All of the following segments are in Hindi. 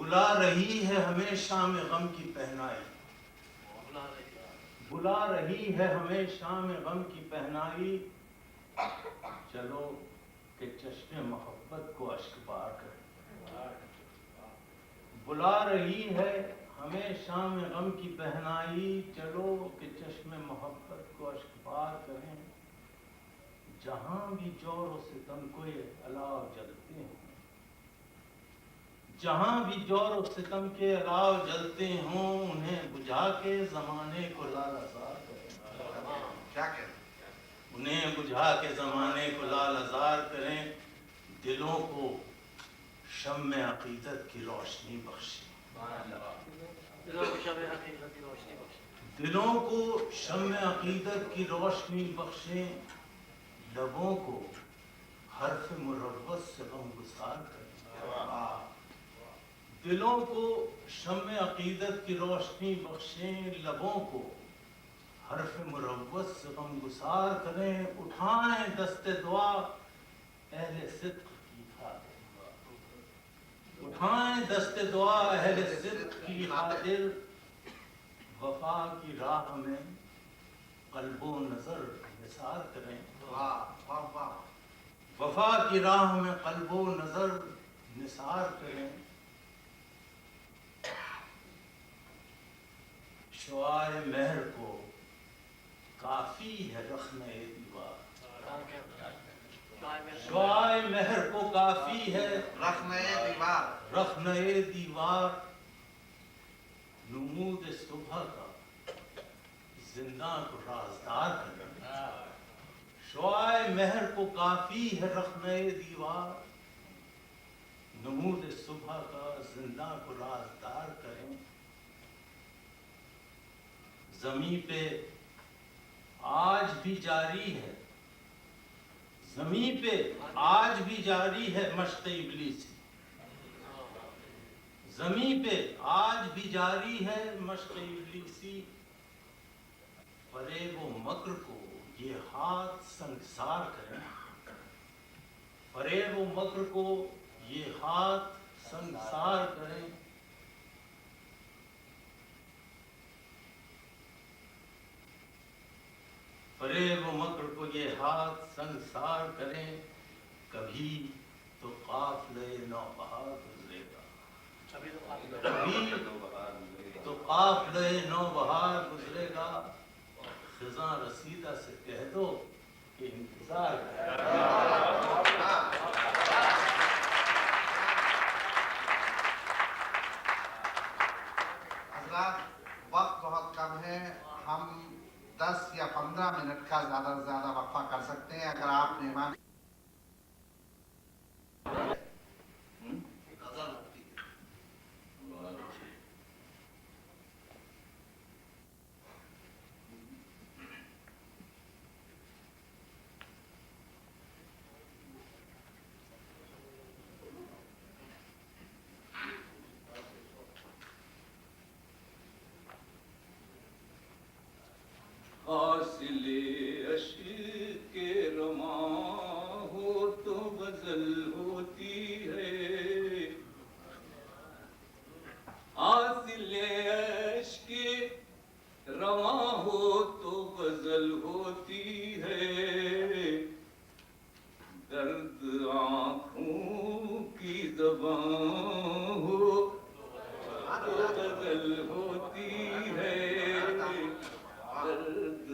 बुला रही है हमें शाम गम की पहनाई, बुला रही है हमें शाम गम की पहनाई, चलो कि चश्मे मोहब्बत को अश्कबार करें। बुला रही है हमें शाम गम की पहनाई, चलो कि चश्मे मोहब्बत को अश्कबार करें। जहां भी जोर और सितम को ये अलाव जलते हैं, जहां भी जोर और सितम के अलाव जलते हों, उन्हें बुझा के ज़माने को लालजार करें। क्या करें? उन्हें बुझा के ज़माने को लालजार करें। दिलों को शम्मे अक़ीदत की रोशनी बख्शें। दिलों को शम्मे अक़ीदत की रोशनी बख्शें। लबों को हर्फ मुरव्वत से गमगुसार करें। दिलों को शम्मे अक़ीदत की रोशनी बख्शें। लबों को हर्फ मुरव्वत से गमगुसार करें। उठाएं दस्ते दुआ अहले सिद्क़ की खातिर, उठाएं दस्ते दुआ अहले सिद्क़ की खातिर। वफा की राह में क़ल्बो नज़र निसार करें। वफा की राह में क़ल्बो नज़र निसार करें। शुआए महर को काफ़ी है रख्ने दीवार, शुआए महर को काफ़ी है रख्ने दीवार, रख्ने दीवार। नमूद सुबह का जिंदा को राज़दार करें। शुआए महर को काफ़ी है रख्ने दीवार, नमूद सुबह का जिंदा को राज़दार करें। ज़मीं पे आज भी जारी है, ज़मीं पे आज भी जारी है मश्क़ इब्लीसी, ज़मीं पे आज भी जारी है मश्क़ इब्लीसी। फरेब व मक्र को ये हाथ संसार करें, फरेब व मक्र को ये हाथ संसार करें। फरेब व मक्र को ये हाथ संसार करें। कभी तो काफ़िले नौबहार गुजरेगा, कभी तो काफ़िले नौबहार गुजरेगा। ख़िज़ां रसीदा से कह दो कि इंतज़ार हज़रात, वक्त बहुत कम है। हम 10 या 15 मिनट का ज़्यादा से ज़्यादा वक्फा कर सकते हैं। अगर आप मेहमान हासिले अश्क के रमा हो तो गजल होती है, हासिले अश्क के रमा हो तो गजल होती है। दर्द आँखों की ज़बां हो तो गजल होती है। दर्द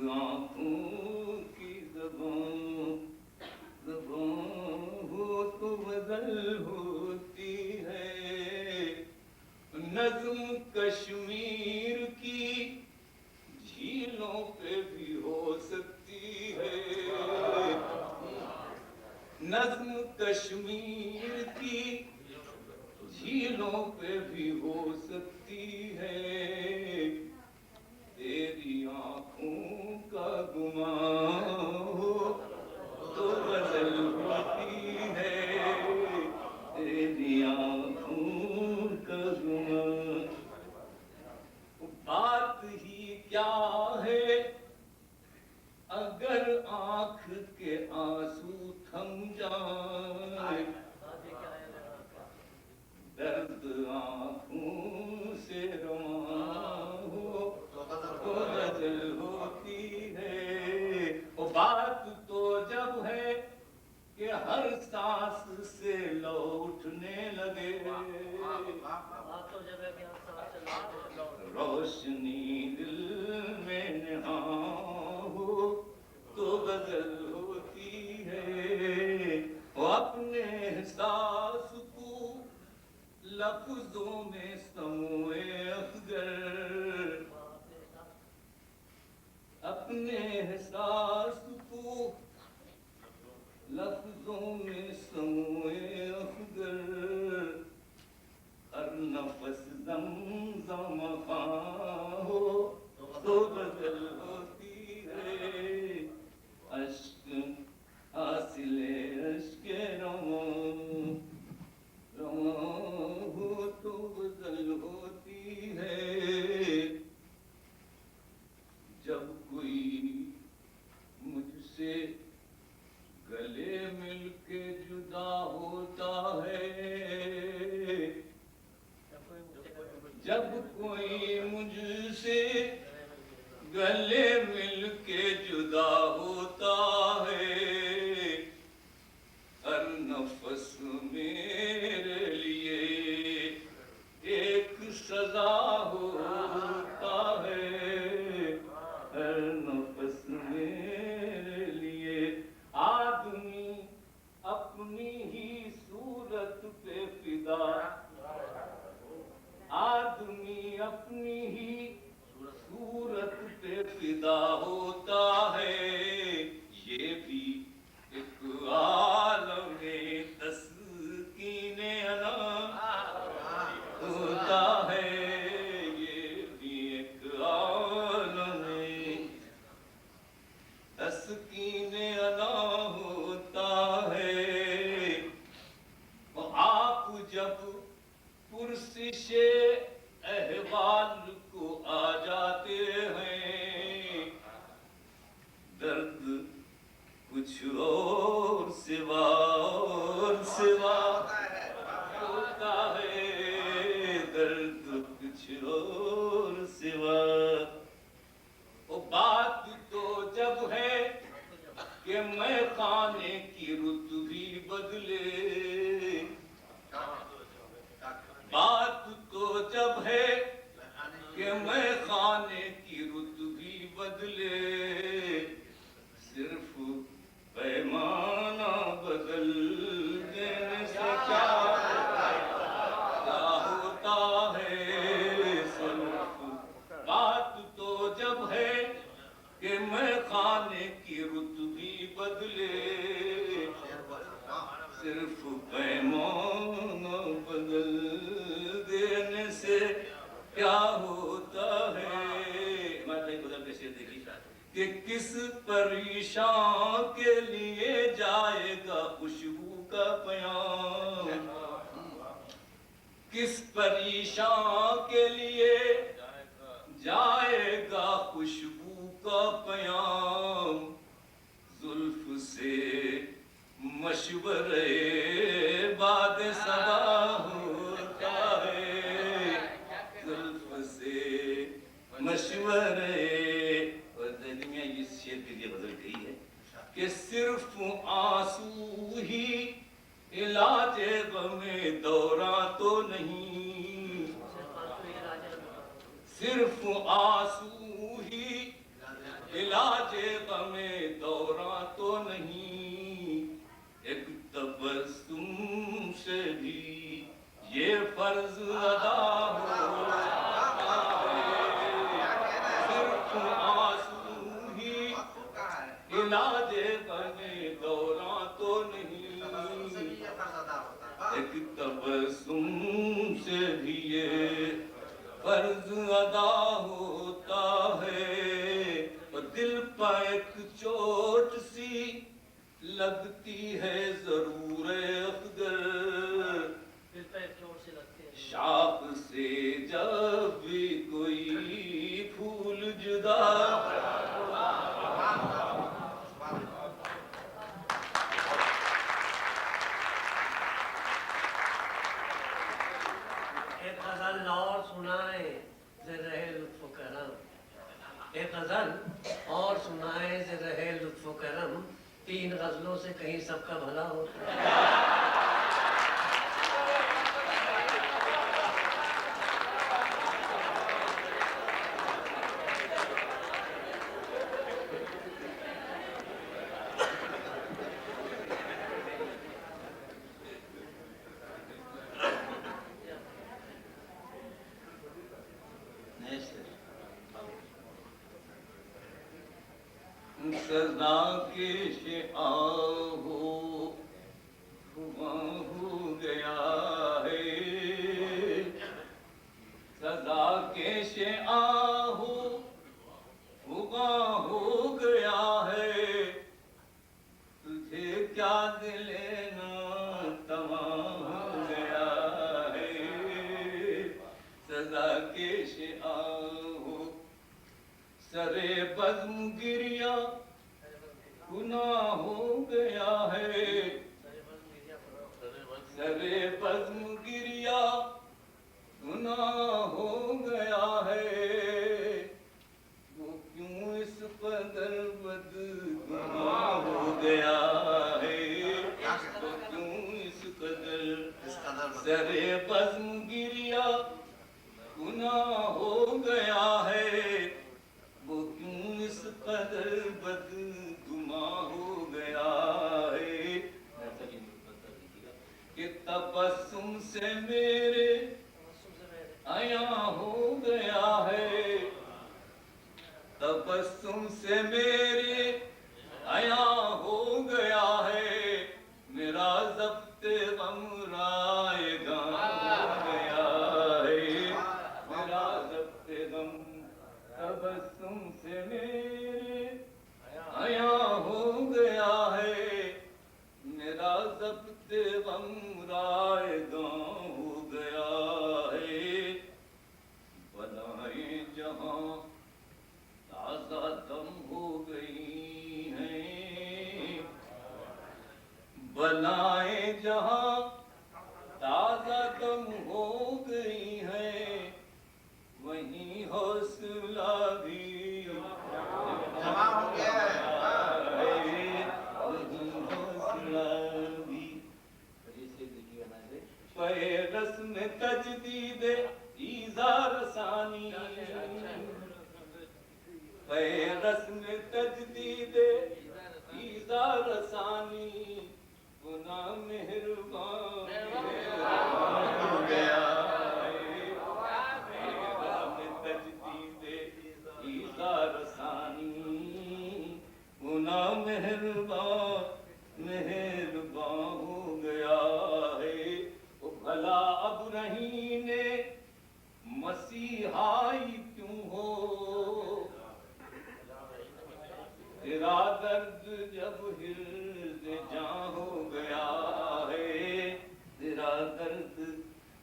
आँखों की ज़बां हो तो गज़ल होती है। नज़्म कश्मीर की झीलों पे भी हो सकती है, नज़्म कश्मीर की झीलों पे भी हो सकती है। तेरी आँखों का गुमां हो तो गजल होती है, तेरी आँखों का गुमां। बात ही क्या है अगर आँख के आंसू थम जाए, उठने लगे। रोशनी दिल में नहा हो तो गजल होती है, वो अपने एहसास को लफ्जों में समोए अफगर, अपने एहसास को लफ्जों में समोए अफगर, हर नफस ज़मज़म ख़ां हो तो गज़ल होती है, अश्क हासिले अश्क रवां हो तो गज़ल होती है। जब कोई मुझसे गले मिलके जुदा होता है, जब कोई मुझसे गले मिलके जुदा होता है, हर नफस मेरे लिए एक सजा होता है, हर नफस मेरे लिए। आदमी अपनी ही सूरत पे फिदा, आदमी अपनी ही सूरत पे फिदा होता है, ये भी एक आलमे तस्कीने अना होता है, ये भी एक आलमे तस्कीने अना होता है। वो आप जब पुरसिशे अहवाल को आ जाते हैं, दर्द कुछ और सिवा होता है, दर्द कुछ और सिवा। वो बात तो जब है कि मैं खाने की रुत भी बदले, बात तो जब है कि मैं खाने की रुत भी बदले, सिर्फ पैमाना बदल देने से क्या होता है। सिर्फ बात तो जब है कि मैं खाने की रुत भी बदले, सिर्फ पैमाना बदल देने से क्या होता है। हमारे गुजर के शेर देखिए कि किस परेशान के लिए जाएगा खुशबू का प्याम, किस परेशान के लिए जाएगा खुशबू का प्याम, जुल्फ से मशवरे बाद सबा होता है, जुल्फ से मशवरे। और दिल्ली में इस शेर के लिए बदल गई है कि सिर्फ आंसू ही इलाज गमे दौरा तो नहीं, सिर्फ आंसू ही इलाज गमे दौरा तो नहीं, एक तबस्सुम से भी ये फर्ज अदा होता है, सिर्फ आंसू ही इलाज गमे दौरा तो नहीं, एक तबस्सुम से भी ये फर्ज अदा होता है। और दिल पर एक चोट सी लगती है जरूर अफगर, शाख से जब भी कोई फूल जुदा। एक गजल और सुनाए जे रहे लुत्फ़ करम, एक गजल और सुनाए जे रहे लुत्फ़ करम, 3 गजलों से कहीं सबका भला होता है। सदा के आहो हुआ हो गया है, सदा के आहो हुआ हो गया है, तुझे क्या दिलेना तमाम हो गया है, सदा के आहो सरे बज़्म गिरिया गुनाह हो गया है, सरे बज़्म गिरिया गुनाह हो गया है, वो क्यों इस कदर बदगुनाह हो गया है, वो क्यों इस कदर सरे बज़्म गिरिया गुनाह हो गया है, वो क्यों इस कदर बदगुनाह हो गया है, कि तबस्सुम से मेरे आया हो गया है, तबस्सुम से मेरे आया हो गया है, मेरा ज़ब्ते गम रायगा हो गया है, मेरा ज़ब्ते गम तबस्सुम से मेरे आया हो गया है, मेरा ज़ब्ते गम रायगा हो गया है, बलाएं जहां ताज़ा दम हो गई हैं, बलाएं जहां ताज़ा दम हो गई हैं, वहीं हौसला भी जमा हो गया है। वहीं हौसला भी पे रस्म तजदीद ईज़ार सानी, पे रस्म तजदीद ईज़ार सानी, गुनाह मेहरबान हो गया है, रस्म तजदीद ईज़ार सानी, गुनाह मेहरबान हो गया है, वो भला अब रही ने मसीहाई क्यों हो, तेरा दर्द जब हिर्द जां हो गया है, तेरा दर्द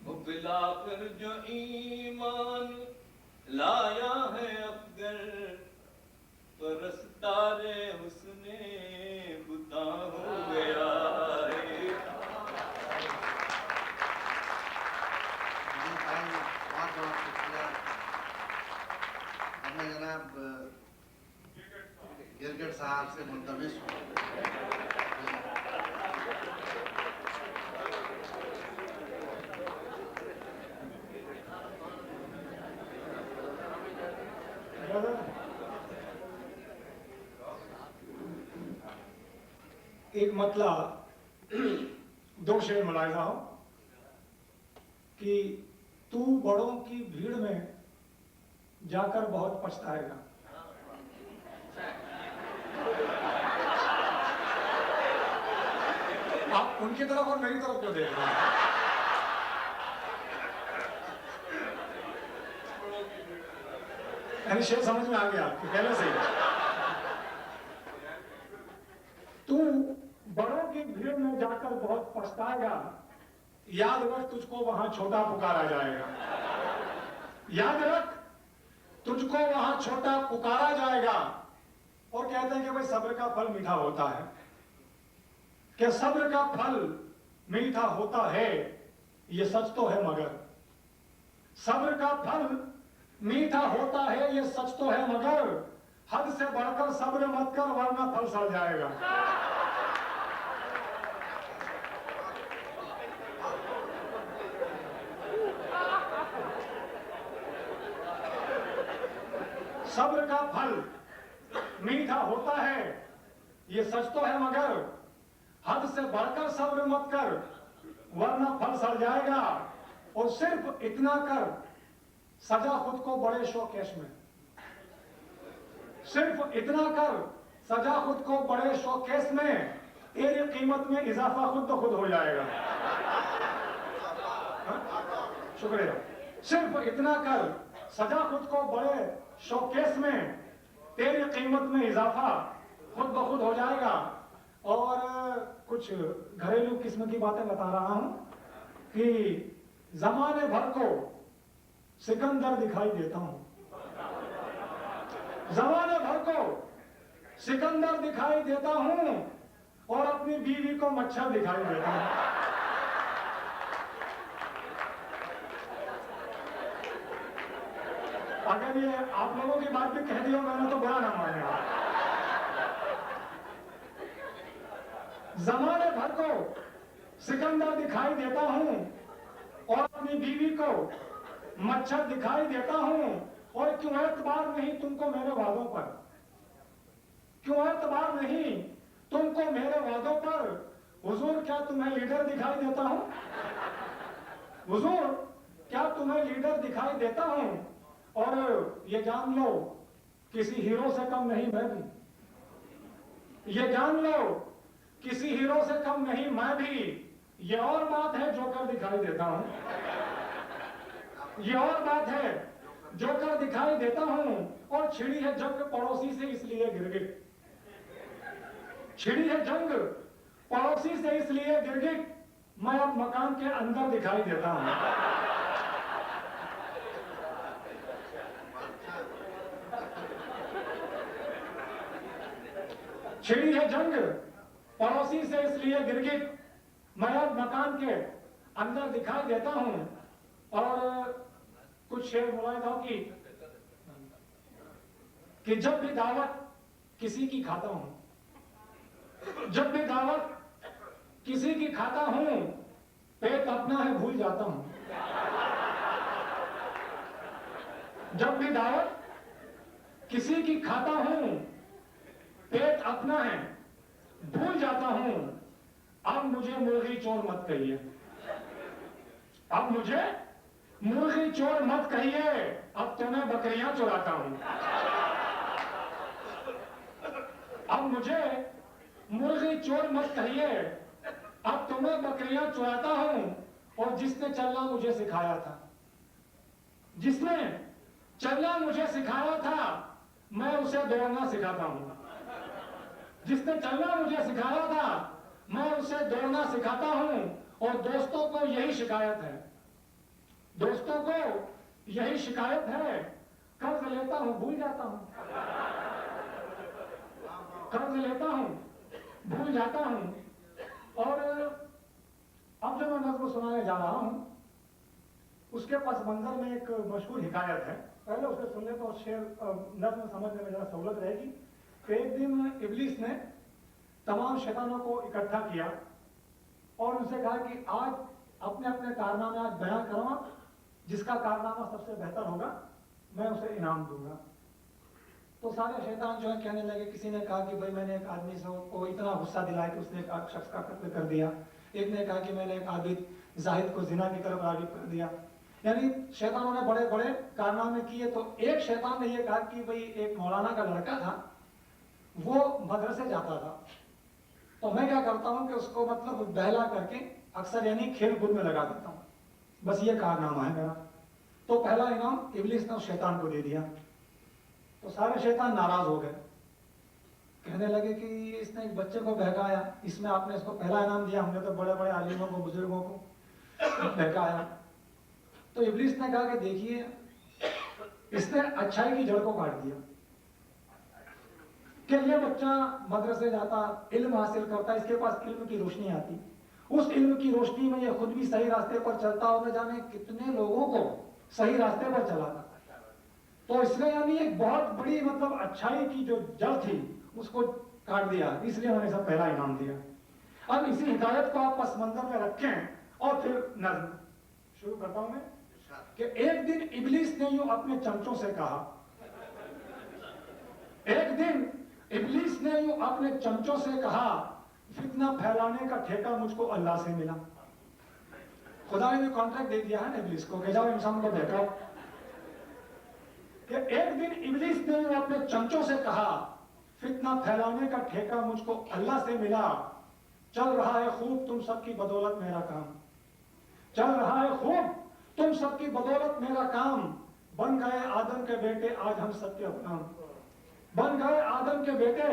वो पिला कर जो ईमान लाया है अफगर, परस्तारे उसने बुता हो गया है। बहुत बहुत शुक्रिया। अब मैं जनाब गिरगिट साहब से मुल्तमिस हूँ एक मतला दो शेर मुलाहिजा हो कि तू बड़ों की भीड़ में जाकर बहुत पछताएगा। आप उनकी तरफ और मेरी तरफ क्यों देख रहे हैं? यानी शेर समझ में आ गया कि पहले से ही तू बड़ों की भीड़ में जाकर बहुत पछताएगा, याद रख तुझको वहां छोटा पुकारा जाएगा। याद रख तुझको वहां छोटा पुकारा जाएगा। और कहते हैं कि भाई सब्र का फल मीठा होता है, कि सब्र का फल मीठा होता है, ये सच तो है मगर सब्र का फल मीठा होता है, ये सच तो है मगर हद से बढ़कर सब्र मत कर वरना फल सड़ जाएगा। सब्र का फल मीठा होता है, ये सच तो है मगर हद से बढ़कर सब्र मत कर वरना फल सड़ जाएगा। और सिर्फ इतना कर सजा खुद को बड़े शोकेश में, सिर्फ इतना कर सजा खुद को बड़े शोकेस में, तेरी कीमत में इजाफा खुद तो खुद हो जाएगा। शुक्रिया। सिर्फ इतना कर, सजा खुद को बड़े शोकेस में, तेरी कीमत में इजाफा खुद ब खुद हो जाएगा। और कुछ घरेलू किस्म की बातें बता रहा हूं कि जमाने भर को सिकंदर दिखाई देता हूं, जमाने भर को सिकंदर दिखाई देता हूं और अपनी बीवी को मच्छर दिखाई देता हूं। अगर ये आप लोगों की बात भी कह दी हो मैंने तो बुरा ना मानेगा। जमाने भर को सिकंदर दिखाई देता हूं और अपनी बीवी को मच्छर दिखाई देता हूं। और क्यों एतबार नहीं तुमको मेरे वादों पर, क्यों एतबार नहीं तुमको मेरे वादों पर। हुजूर क्या तुम्हें लीडर दिखाई देता हूं? हुजूर क्या तुम्हें लीडर दिखाई देता हूं? और ये जान लो किसी हीरो से कम नहीं मैं भी, ये जान लो किसी हीरो से कम नहीं मैं भी। ये और बात है जोकर दिखाई देता हूं, ये और बात है जोकर दिखाई देता हूं। और छिड़ी है जंग पड़ोसी से इसलिए गिर गई, छिड़ी है जंग पड़ोसी से इसलिए गिर गई, मैं अब मकान के अंदर दिखाई देता हूं। छिड़ी है जंग पड़ोसी से इसलिए गिर गई, मैं अब मकान के अंदर दिखाई देता हूं। और कुछ शेर बुलाए था कि जब भी दावत किसी की खाता हूं, जब भी दावत किसी की खाता हूं, पेट अपना है भूल जाता हूं। जब भी दावत किसी की खाता हूं, पेट अपना है भूल जाता हूं। अब मुझे मुर्गी चोर मत कहिए, अब मुझे मुर्गी चोर मत कहिए, अब तो मैं बकरियां चुराता हूं। अब मुझे मुर्गी चोर मत कहिए, अब तो मैं बकरियां चुराता हूं। और जिसने चलना मुझे सिखाया था, जिसने चलना मुझे सिखाया था, मैं उसे दौड़ना सिखाता हूं। जिसने चलना मुझे सिखाया था, मैं उसे दौड़ना सिखाता हूं। और दोस्तों को यही शिकायत है, दोस्तों को यही शिकायत है, कर्ज लेता हूं भूल जाता हूं, कर्ज लेता हूं भूल जाता हूं। और अब जो मैं नज़्म सुनाने जा रहा हूं उसके पस मंजर में एक मशहूर हिकायत है। पहले उसे सुन ले तो शेर नज़्म समझने में जरा सहूलत रहेगी। तो एक दिन इब्लीस ने तमाम शैतानों को इकट्ठा किया और उनसे कहा कि आज अपने अपने कारनामे आज बयान करो, जिसका कारनामा सबसे बेहतर होगा मैं उसे इनाम दूंगा। तो सारे शैतान जो है कहने लगे, किसी ने कहा कि भाई मैंने एक आदमी को इतना गुस्सा दिलाया कि उसने एक शख्स का कत्ल कर दिया। एक ने कहा कि मैंने एक आबिद जाहिद को जिना की तरफ राग़िब कर दिया। यानी शैतानों ने बड़े बड़े कारनामे किए। तो एक शैतान ने यह कहा कि भाई एक मौलाना का लड़का था, वो मदरसे जाता था, तो मैं क्या करता हूं कि उसको मतलब बहला करके अक्सर यानी खेल कूद में लगा देता हूं, बस ये कारनामा है मेरा। तो पहला इनाम इब्लीस ने उस शैतान को दे दिया। तो सारे शैतान नाराज हो गए, कहने लगे कि इसने एक बच्चे को बहकाया, इसमें आपने इसको पहला इनाम दिया, हमने तो बड़े बड़े आलिमों को बुजुर्गों को बहकाया। तो इब्लीस ने कहा कि देखिए इसने अच्छाई की जड़ को काट दिया कि ये बच्चा मदरसे जाता, इल्म हासिल करता, इसके पास इल्म की रोशनी आती, उस इल्म की रोशनी में ये खुद भी सही रास्ते पर चलता और न जाने कितने लोगों को सही रास्ते पर चलाता। तो इसने यानी एक बहुत बड़ी मतलब अच्छाई की जो जड़ थी उसको काट दिया, इसलिए मैंने सब पहला इनाम दिया। अब इसी हिदायत को आप पस मंजर में रखें और फिर नज्म शुरू करता हूं मैं कि एक दिन इब्लीस ने यूं अपने चमचों से कहा, एक दिन इब्लीस ने यूं अपने चमचों से कहा, फितना फैलाने का ठेका मुझको अल्लाह से मिला। खुदा ने भी कॉन्ट्रैक्ट दे दिया है ना इब्लीस को कि जाओ इंसान को बहकाओ। कि एक दिन इब्लीस ने यूं अपने चमचों से कहा, फितना फैलाने का ठेका मुझको अल्लाह से मिला। चल रहा है खूब तुम सबकी बदौलत मेरा काम, चल रहा है खूब तुम सबकी बदौलत मेरा काम। बन गए आदम के बेटे आज हम सबके गुलाम, बन गए आदम के बेटे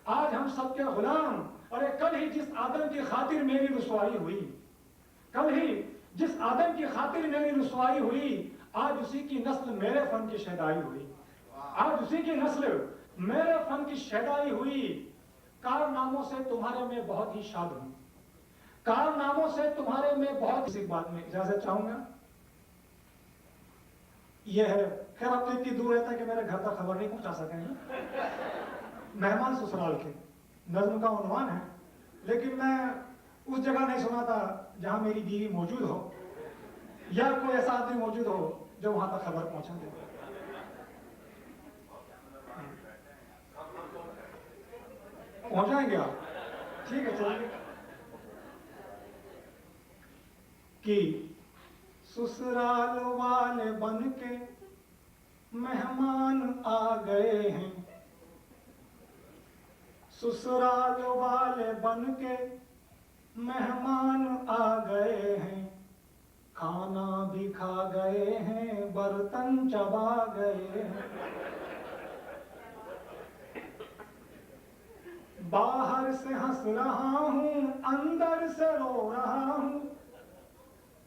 आज हम सबके गुलाम। अरे कल ही जिस आदम की खातिर मेरी रुसवाई हुई, कल ही जिस आदम की खातिर मेरी रुसवाई हुई, आज उसी की नस्ल मेरे फन की शहदाई हुई, आज उसी की नस्ल मेरे फन की शहदाई हुई। कारनामों से तुम्हारे में बहुत ही शाद हूं, कारनामों से तुम्हारे में बहुत। इसी बात में इजाजत चाहूंगा। यह है, खैर अब तो इतनी दूर रहता है कि मेरे घर तक खबर नहीं पहुंचा सकेंगे। मेहमान ससुराल के नज्म का उन्वान है, लेकिन मैं उस जगह नहीं सुना था जहां मेरी बीवी मौजूद हो या कोई ऐसा आदमी मौजूद हो जो वहां तक खबर पहुंचा दे। पहुंचाएंगे आप? ठीक है, चलिए। कि ससुराल वाले बन के मेहमान आ गए हैं, ससुराल वाले बन के मेहमान आ गए हैं। खाना भी खा गए हैं, बर्तन चबा गए हैं। बाहर से हंस रहा हूं, अंदर से रो रहा हूं।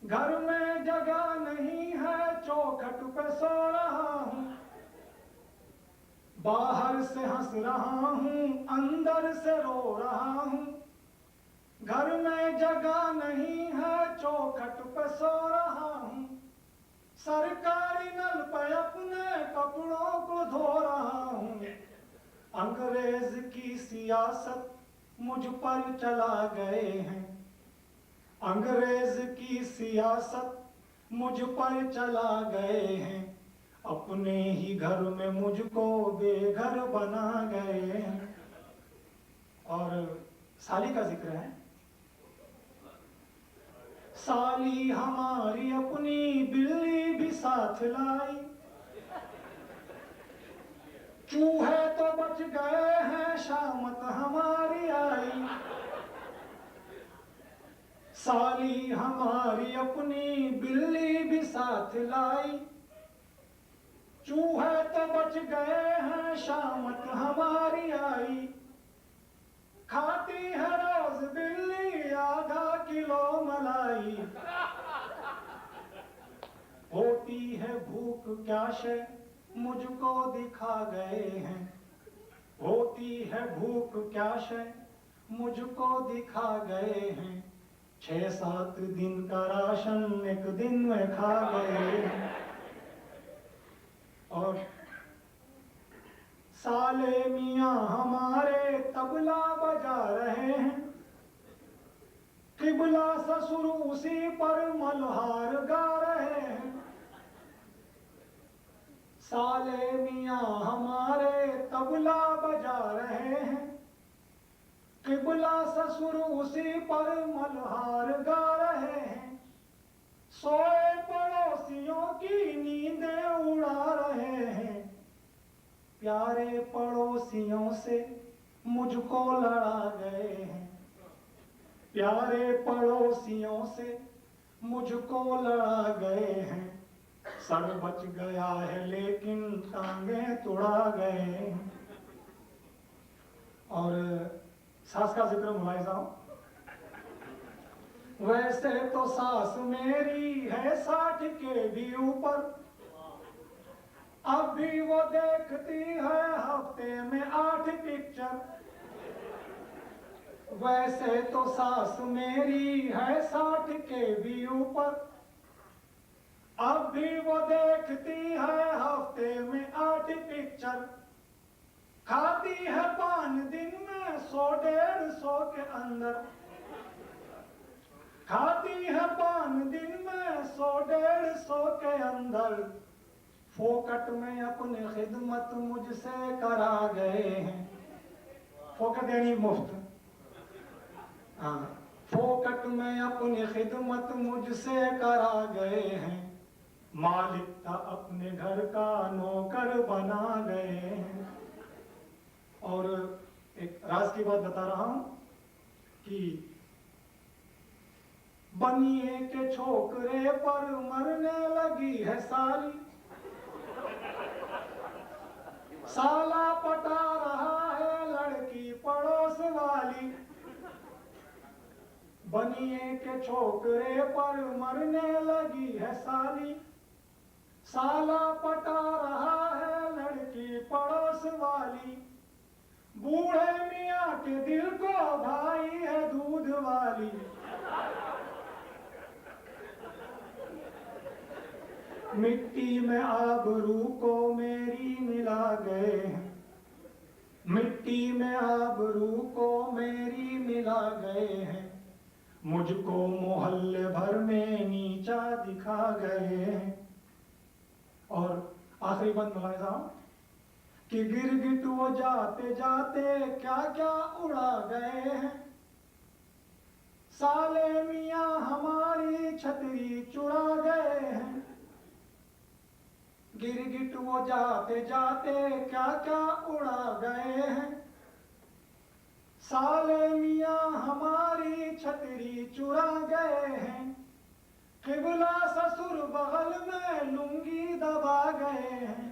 घर में जगह नहीं है, चौखट पे सो रहा हूं। बाहर से हंस रहा हूं, अंदर से रो रहा हूं। घर में जगह नहीं है, चौखट पे सो रहा हूं। सरकारी नल पे अपने कपड़ों को धो रहा हूं। अंग्रेज की सियासत मुझ पर चला गए हैं, अंग्रेज की सियासत मुझ पर चला गए हैं। अपने ही घर में मुझको बेघर बना गए हैं। और साली का जिक्र है। साली हमारी अपनी बिल्ली भी साथ लाई, चूहे तो बच गए हैं, शामत हमारी आई। साली हमारी अपनी बिल्ली भी साथ लाई, चूहे तो बच गए हैं, शामत हमारी आई। खाती है रोज बिल्ली आधा किलो मलाई। होती है भूख क्या शे मुझको दिखा गए हैं, होती है भूख क्या शे मुझको दिखा गए हैं। 6-7 दिन का राशन एक दिन में खा गए हैं। और साले मियां हमारे तबला बजा रहे हैं, किबला ससुर उसी पर मल्हार गा रहे हैं। साले मियां हमारे तबला बजा रहे हैं, किबला ससुर उसी पर मल्हार गा रहे हैं। सोए पड़ोसियों की नींदें उड़ा रहे हैं। प्यारे पड़ोसियों से मुझको लड़ा गए हैं, प्यारे पड़ोसियों से मुझको लड़ा गए हैं। सर बच गया है लेकिन टांगे तुड़ा गए हैं। और सास का जिक्र मुलाहिजा हो। वैसे तो सास मेरी है 60 के भी ऊपर, अब भी वो देखती है हफ्ते में 8 पिक्चर। वैसे तो सास मेरी है 60 के भी ऊपर, अब भी वो देखती है हफ्ते में 8 पिक्चर। खाती है पान दिन में 100-150 के अंदर, खाती है पान दिन में 100-150 के अंदर। फोकट में अपनी खिदमत मुझसे करा गए हैं। फोकट यानी मुफ्त। हाँ, फोकट में अपनी खिदमत मुझसे करा गए हैं। मालिक था अपने घर का नौकर बना गए हैं। और एक राज की बात बता रहा हूं कि बनिए के छोकरे पर मरने लगी है साली, साला पटा रहा है लड़की पड़ोस वाली। बनिए के छोकरे पर मरने लगी है साली, साला पटा रहा है लड़की पड़ोस वाली। बूढ़े मियाँ के दिल को भाई है दूध वाली। मिट्टी में आबरू को मेरी मिला गए हैं, मिट्टी में आबरू को मेरी मिला गए हैं। मुझको मोहल्ले भर में नीचा दिखा गए हैं। और आखिरी बंद मुलाहिजा कि गिरगिट वो जाते जाते क्या क्या उड़ा गए हैं। साले मियाँ हमारी छतरी चुरा गए हैं। गिरगिट वो जाते जाते क्या क्या उड़ा गए हैं। साले मियाँ हमारी छतरी चुरा गए हैं। किबला ससुर बगल में लुंगी दबा गए हैं।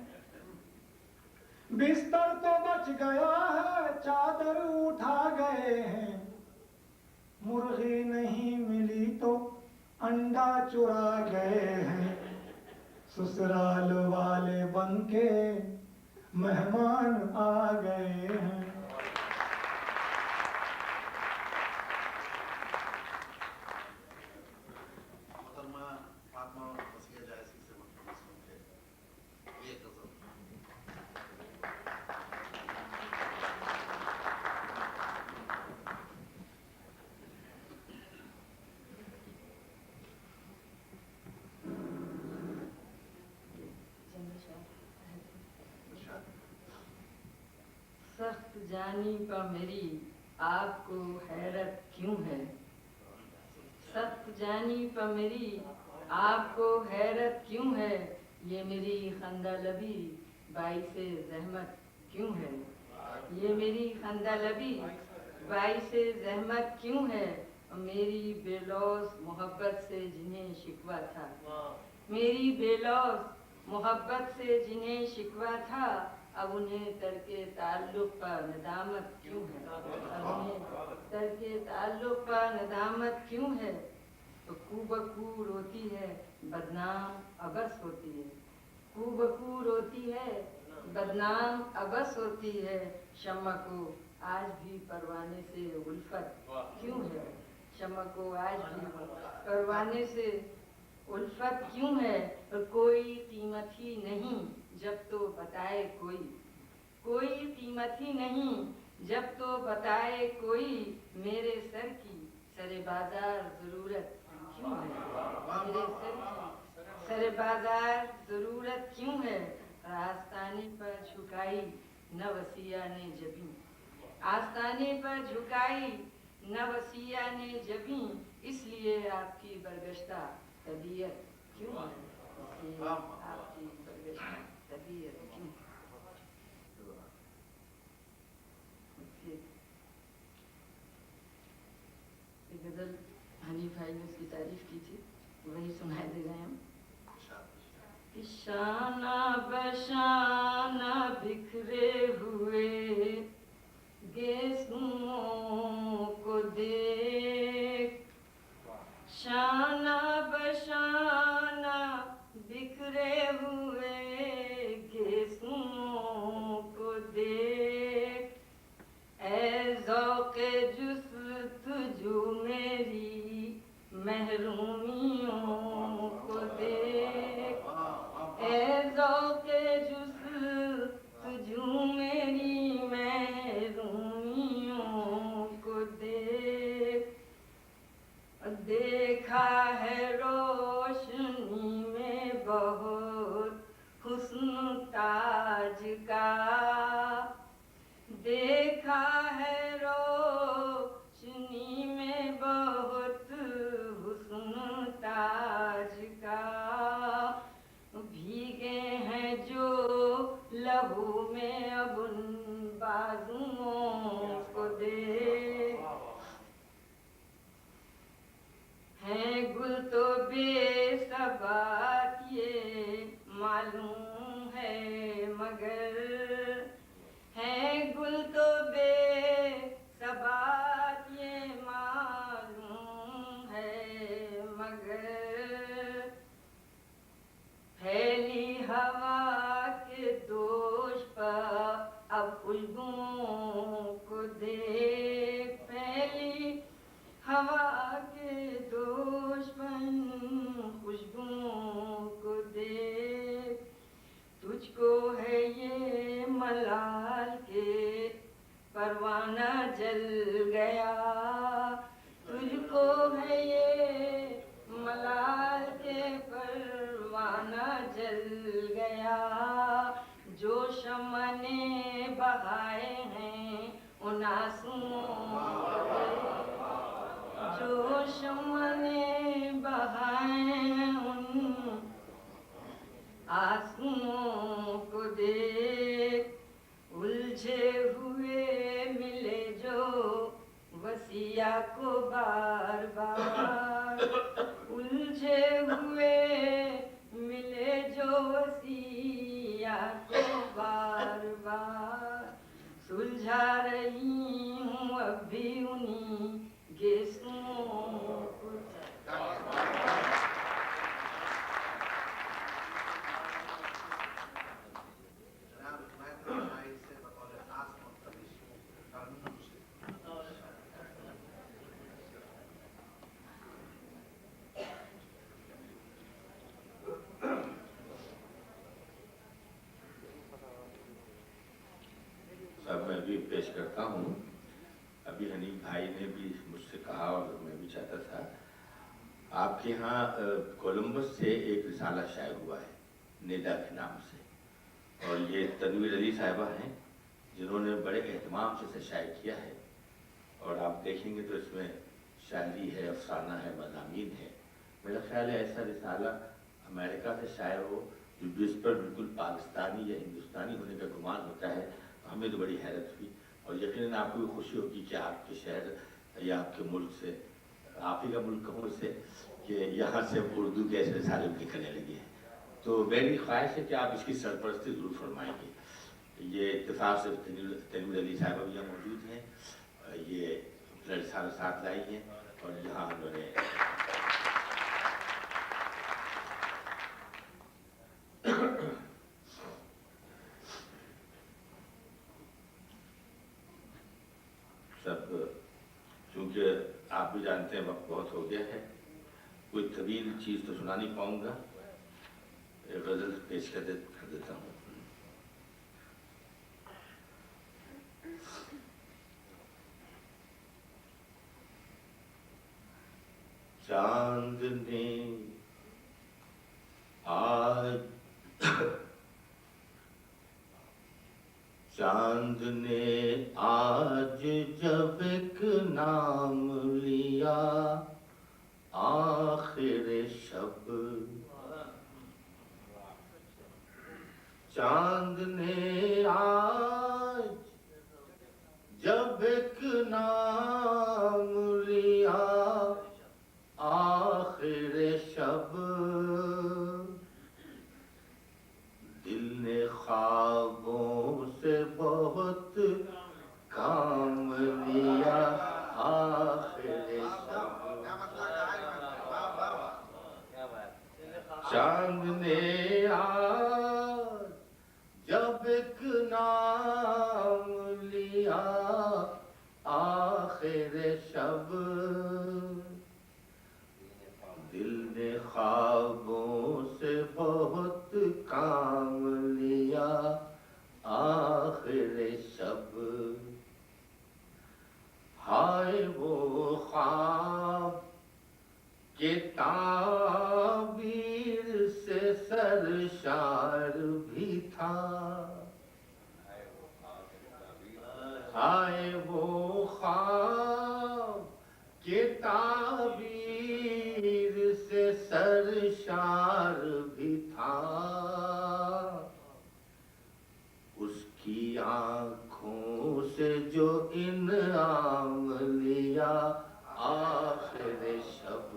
बिस्तर तो बच गया है चादर उठा गए हैं। मुर्गी नहीं मिली तो अंडा चुरा गए हैं। ससुराल वाले बनके मेहमान आ गए हैं। मोहतरमा फातिमा वसीया जायसी से मतलब सुन के ये गजल। सख्त जानी पर मेरी आपको हैरत क्यों है। सख्त जानी पर मेरी आपको हैरत क्यों है। ये मेरी खंदा लबी बाइसे ज़हमत क्यों है। ये मेरी खंदा लबी बाइसे ज़हमत क्यों है। मेरी बेलौस मोहब्बत से जिन्हें शिकवा था, मेरी बेलौस मोहब्बत से जिन्हें शिकवा था, अब उन्हें तरके ताल्लुक पर नदामत क्यों है। अब उन्हें तरके ताल्लुक पर नदामत क्यों है। तो कूबकू रोती है बदनाम अबस होती है। कूबकू रोती है बदनाम अबस होती है। शम्मा को आज भी परवाने से उल्फत क्यों है। शम्मा को आज भी परवाने से उल्फत क्यों है। कोई कीमत ही नहीं जब तो बताए कोई, कोई कीमत ही नहीं जब तो बताए कोई। मेरे सर की सरे बाजार जरूरत क्यों है। मेरे सर की सरे बाजार जरूरत क्यों है। आस्ताने पर झुकाई न वसिया ने जबी, आस्ताने पर झुकाई न वसिया ने जबी। इसलिए आपकी बरगश्ता तबीयत क्यों है। इसलिए आपकी बरगश्ता तबीयत क्यों। गजल हनीफ भाई ने उसकी तारीफ की थी, वही सुनाए दे रहे हैं हम। शाना बशाना बिखरे हुए गेसुओं को देख। शाना बशाना बिखरे हुए गेसुओं को देख। ऐ ज़ौक़े जुस्तजू मेरी महरूमियों को देख। ऐ ज़ौक़े जुस्तजू मेरी महरूमियों को देख। देखा है रोशनी में बहुत हुस्न ताज का। देखा है रोशनी में बहुत हुस्न ताज का। भीगे हैं जो लहू में अब उन बाजू बेसबात ये मालूम है, मगर है गुल तो बेसबात ये मालूम है, मगर फैली हवा के दोष पर अब खुशबुओं को देख, फैली हवा के दोष पर खुशबुओं को देख, तुझको है ये मलाल के परवाना जल गया, तुझको है ये मलाल के परवाना जल गया, जो शम्मा ने बहाए हैं उन आंसुओं को, जो शम्मा ने बहाए हैं उन आंसुओं को देख, उलझे हुए मिले जो वसिया को बार बार, उलझे हुए मिले जो वसिया को बार बार, सुलझा रही हूँ अब भी उन्हीं गेसुओं को। सब मैं भी पेश करता हूँ। अभी हनीफ भाई ने भी मुझसे कहा और मैं भी चाहता था, आपके यहाँ कोलंबस से एक रिसाला शाये हुआ है नेदा के नाम से, और ये तनवीर अली साहिबा हैं जिन्होंने बड़े एहतमाम से इसे शाये किया है, और आप देखेंगे तो इसमें शायरी है, अफसाना है, मज़ामीन है। मेरा ख्याल है ऐसा रिसाला अमेरिका से शाये हो जिस पर बिल्कुल पाकिस्तानी या हिंदुस्तानी होने का गुमान होता है, हमें तो बड़ी हैरत हुई। और यकीनन आपको भी खुशी होगी कि आपके शहर या आपके मुल्क से, आप ही का मुल्क कहूँ इससे, कि यहाँ से उर्दू के ऐसे रिसाले निकलने लगे हैं। तो मेरी ख्वाहिश है कि आप इसकी सरपरस्ती ज़रूर फरमाएंगे। ये इत्तेफाक से तनवीर अली साहिबा भी यहाँ मौजूद हैं, ये अपना रिसाला साथ लाई हैं, और यहाँ उन्होंने सब, चूँकि आप भी जानते हैं वक्त बहुत हो गया है, कोई तवील चीज़ तो सुना नहीं पाऊँगा, एक गज़ल पेश कर देता हूँ। चांद ने आज चांद ने आज जब एक नाम लिया आखिर शब, चांद ने आज जब एक नाम लिया आखिर शब, दिल ने ख्वाबों से बहुत काम लिया आखिर शब, चांद ने आज जब एक नाम लिया आखिर शब, दिल ने ख्वाबों से बहुत काम लिया आखिर शब, हाय वो ख्वाब के ताबीर से सरशार भी था, हाय वो ख्वाब के ताबीर से सरशार भी था, उसकी आँखों से जो इनाम लिया आखिर शब,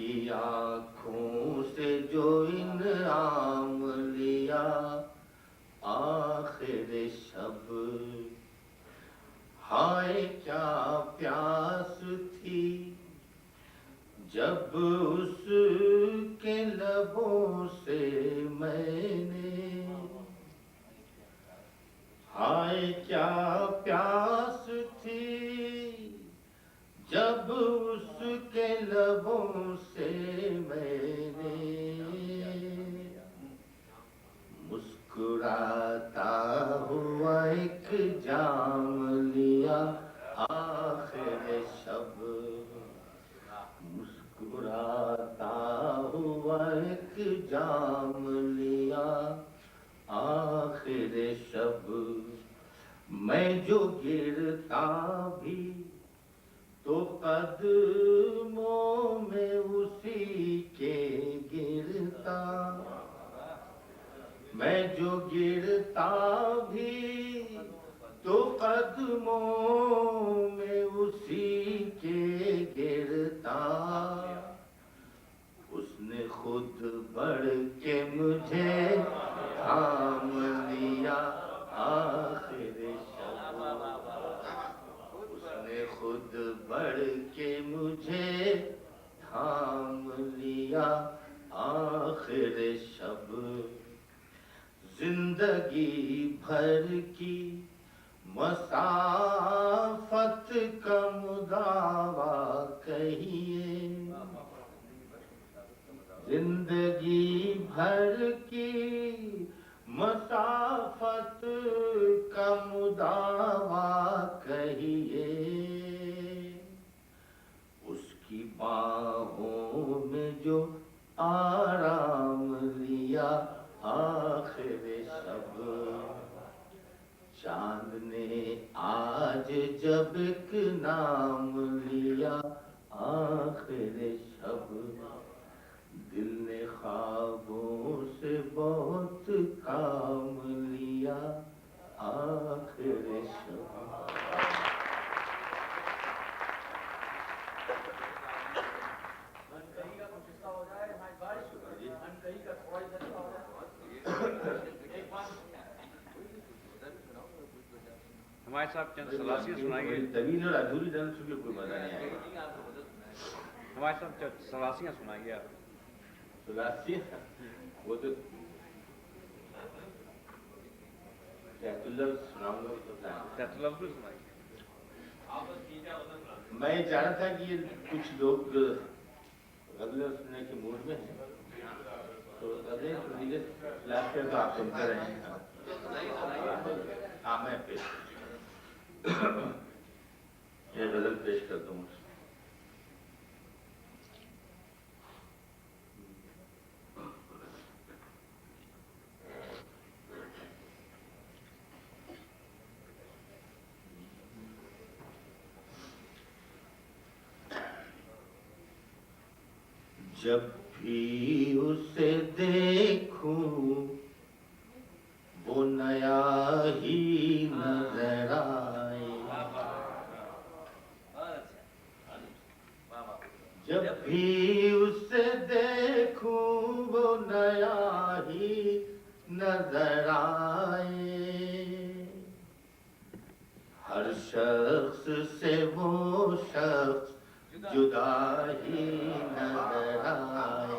की आंखों से जो इनाम लिया आखिर शब, हाय क्या प्यास थी जब उसके लबों से मैंने, हाय क्या प्यास थी जब उसके लबों से मैंने मुस्कुराता हुआ एक जाम लिया आखिर शब, मुस्कुराता हुआ एक जाम लिया आखिर शब। मैं जो गिरता भी तो कदमों में उसी के गिरता, मैं जो गिरता भी तो कदमों में उसी के गिरता, उसने खुद बढ़ के मुझे थाम लिया आखिर शब, उसने खुद बढ़ के मुझे थाम लिया आखिर शब। जिंदगी भर की मसाफत का मुदावा कहिए, जिंदगी भर की मसाफत का मुदावा कहिए, उसकी बाहों में जो आराम लिया आखिर शब। चांद ने आज जब एक नाम लिया आखिर शब, दिल ने ख्वाबों से बहुत काम लिया आखिर शब। हमारे साहब चंद सलासियाँ सुनाइए। तवील और अधूरी डांस सुनिए, कोई मजा नहीं आएगा। हमारे साहब चंद सलासियाँ सुनाइए आप। सलासियाँ वो तो सुनाऊंगा तैतुल्लाह भी सुनाइए। मैं चाह रहा था कि ये कुछ लोग गज़लें सुनने के मूड में हैं, तो गज़लें तो आप सुनते रहें। हाँ मैं पेश ये गज़ल पेश करता हूँ। जब भी उसे देखूं वो नया ही नजर आए, जब भी उसे देखूं वो नया ही नजर आए, हर शख्स से वो शख्स जुदा ही नजर आए,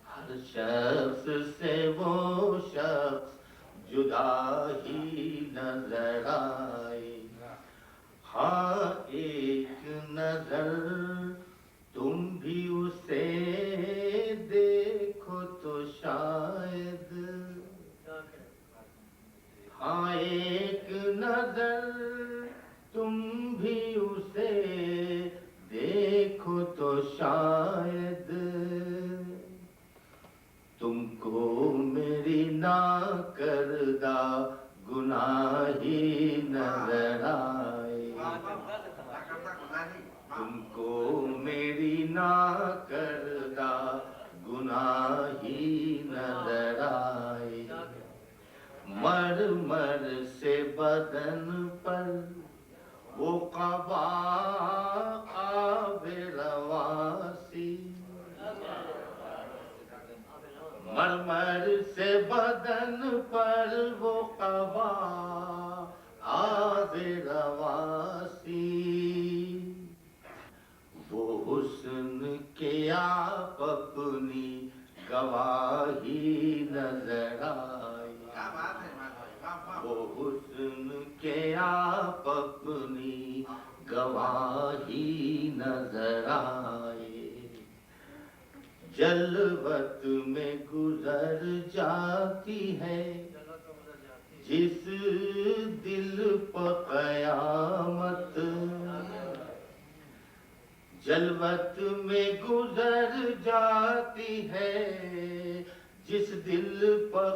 हर शख्स से वो शख्स जुदा ही नजर आए। हाँ एक नजर तुम भी उसे देखो तो शायद, हाँ एक नजर तुम भी उसे देखो तो शायद तुमको मेरी नाकरदा गुनाही नजर आए, तुमको मेरी नाकरदा गुनाही नजर आए। मर मर से बदन पर वो क़बा आबे रवा कमर से बदन पर वो कवा आज़ रवासी, वो हुस्न के आप अपनी गवाही नजर आई। क्या बात है भाई, वाह वाह। वो हुस्न के आप अपनी गवाही नजर आए, जलवत में गुजर जाती है जिस दिल पर कयामत, जलवत में गुजर जाती है जिस दिल पर